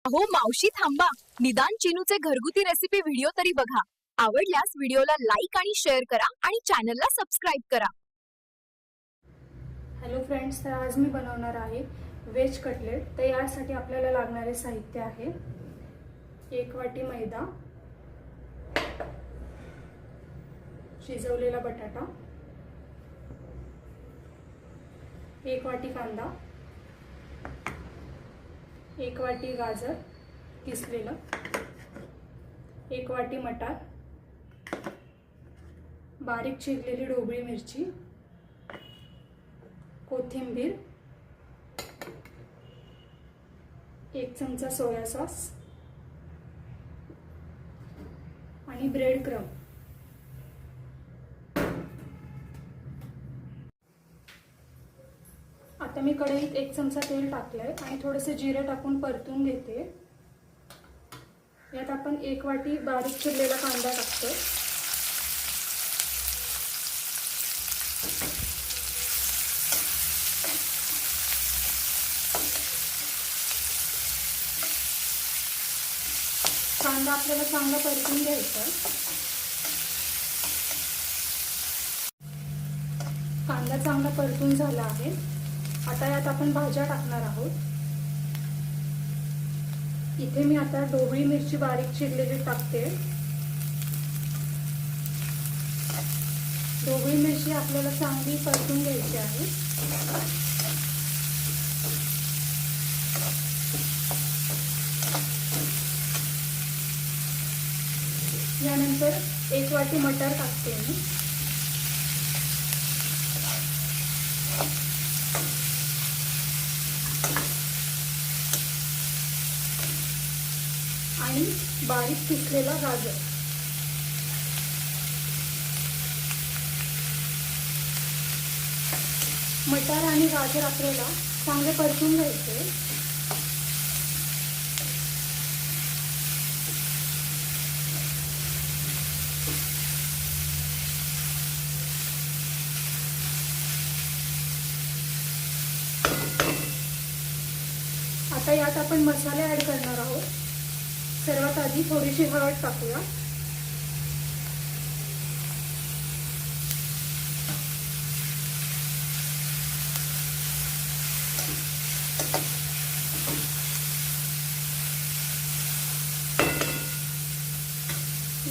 अहो मावशी थांबा, निदान चिनूचे घरगुती रेसिपी व्हिडिओ तरी बघा. आवडल्यास व्हिडिओला लाईक आणि शेअर करा आणि चॅनलला सबस्क्राईब करा. हॅलो फ्रेंड्स, तर आज मी बनवणार आहे व्हेज कटलेट. तर यासाठी आपल्याला लागणारे साहित्य आहे 1 वाटी मैदा, शिजवलेला बटाटा, 1 वाटी कांदा, 1 वाटी गाजर किसलेलं, 1 वाटी मटार, बारीक चिरलेली ढोबळी मिरची, कोथिंबीर, 1 चमचा सोया सॉस आणि ब्रेड क्रम. आता मी कढईत 1 चमचा तेल टाकलंय आणि थोडेसे जिरे टाकून परतून घेते. यात आपण 1 वाटी बारीक चिरलेला कांदा टाकतो. कांदा आपल्याला चांगला परतून घ्यायचा. कांदा चांगला परतून झाला आहे. आता यात आपण भाज्या टाकणार आहोत. इथे मी आता ढोबळी मिरची बारीक चिरलेली टाकते. ढोबळी मिरची आपल्याला चांगली परतून घ्यायची आहे. यानंतर 1 वाटी मटार टाकते मी. आणि बारीक किसलेला गाजर. मटार आणि गाजर आपल्याला चांगले परतून घ्यायचे. आता यात आपण मसाले ऍड करणार आहोत. सर्वात आधी थोडीशी हळद टाकूया.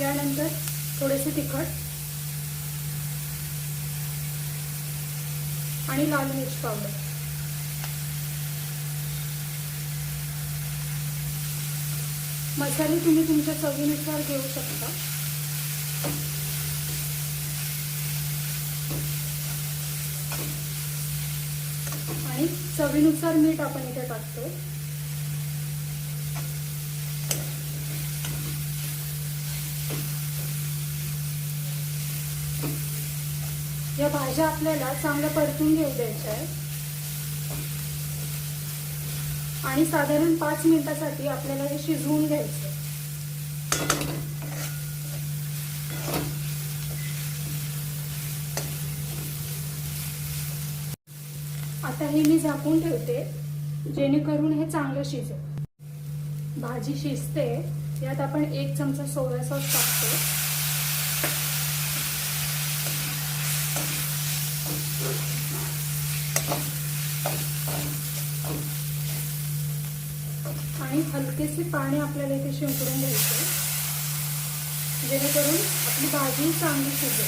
यानंतर थोडेसे तिखट आणि लाल मिर्च पावडर. मसाले तुम्ही तुमच्या चवीनुसार घेऊ शकता. आणि चवीनुसार मीठ आपण इथे टाकतो. या भाज्या आपल्याला चांगल्या परतून घेऊ द्यायच्या आहेत आणि साधारण 5 मिनिटांसाठी आपल्याला हे शिजवून घ्यायचं. आता हे मी झाकून ठेवते जेणेकरून हे चांगलं शिजेल. भाजी शिजते. यात आपण 1 चमचा सोया सॉस टाकतो. आणि हलकेसे पाणी आपल्याला इथे शिंपडून घ्यायचे जेणेकरून आपली भाजी चांगली शिजेल.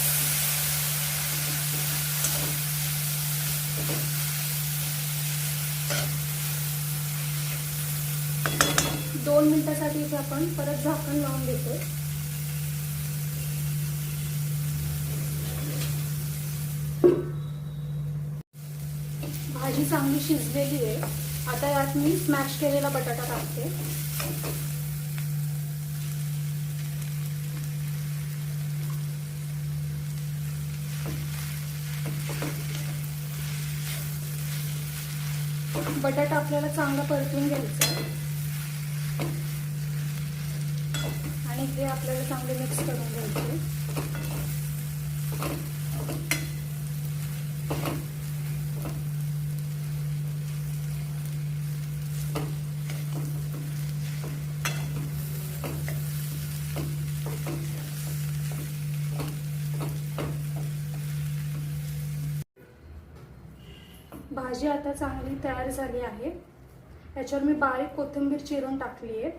दोन मिनिटांसाठी इथे आपण परत झाकण लावून घेतो. भाजी चांगली शिजलेली आहे. आता यात मी स्मॅश केलेला बटाटा टाकते. बटाटा आपल्याला चांगला परतून घ्यायचा आणि हे आपल्याला चांगले मिक्स करून घ्यायचे. भाजी आता चांगली तयार झाली आहे. याच्यावर मी बारीक कोथिंबीर चिरून टाकली आहे.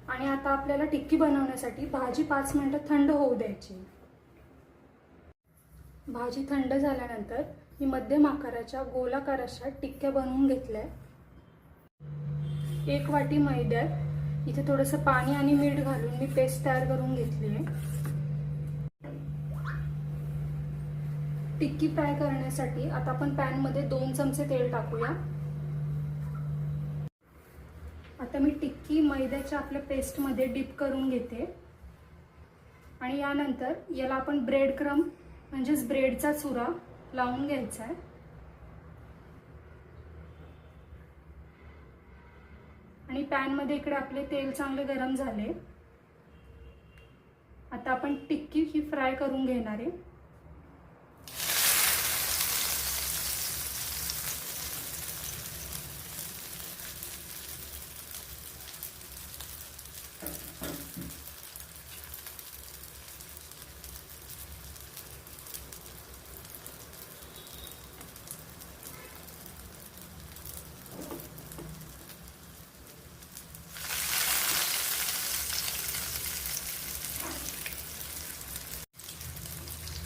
आणि आता आपल्याला टिक्की बनवण्यासाठी भाजी 5 मिनिटं थंड होऊ द्यायची. भाजी थंड झाल्यानंतर मी मध्यम आकाराच्या गोलाकार अशा टिक्क्या बनवून घेतल्या. 1 वाटी मैद्यात इथे थोडंसं पाणी आणि मीठ घालून मी पेस्ट तयार करून घेतली आहे. टिक्की फ्राय करण्यासाठी आता आपण पॅनमध्ये 2 चमचे तेल टाकूया. आता मी टिक्की मैद्याच्या आपल्या पेस्टमध्ये डिप करून घेते आणि यानंतर याला आपण ब्रेड क्रम्ब म्हणजेच ब्रेडचा चुरा लावून घ्यायचा आहे. आणि पॅनमध्ये इकडे आपले तेल चांगले गरम झाले. आता आपण टिक्की ही फ्राय करून घेणार आहे.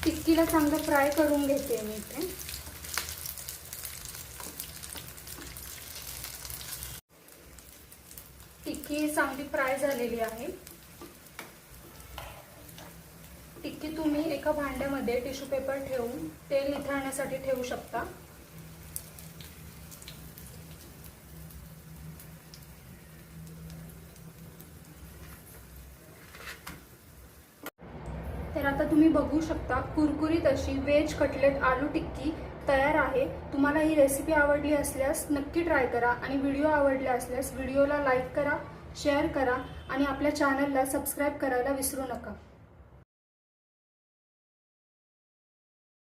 टिक्कीला चांगलं फ्राय करून घेते मी इथे. टिक्की चांगली फ्राय झालेली आहे. टिक्की तुम्ही एका भांड्यामध्ये टिश्यू पेपर ठेवून तेल निथळण्यासाठी ठेवू शकता. तर आता तुम्ही बघू शकता कुरकुरीत अशी व्हेज कटलेट आलू टिक्की तयार आहे. तुम्हाला ही रेसिपी आवडली असल्यास नक्की ट्राय करा आणि व्हिडिओ आवडला असल्यास व्हिडिओला लाईक करा, शेअर करा आणि आपल्या चॅनलला सबस्क्राईब करायला विसरू नका.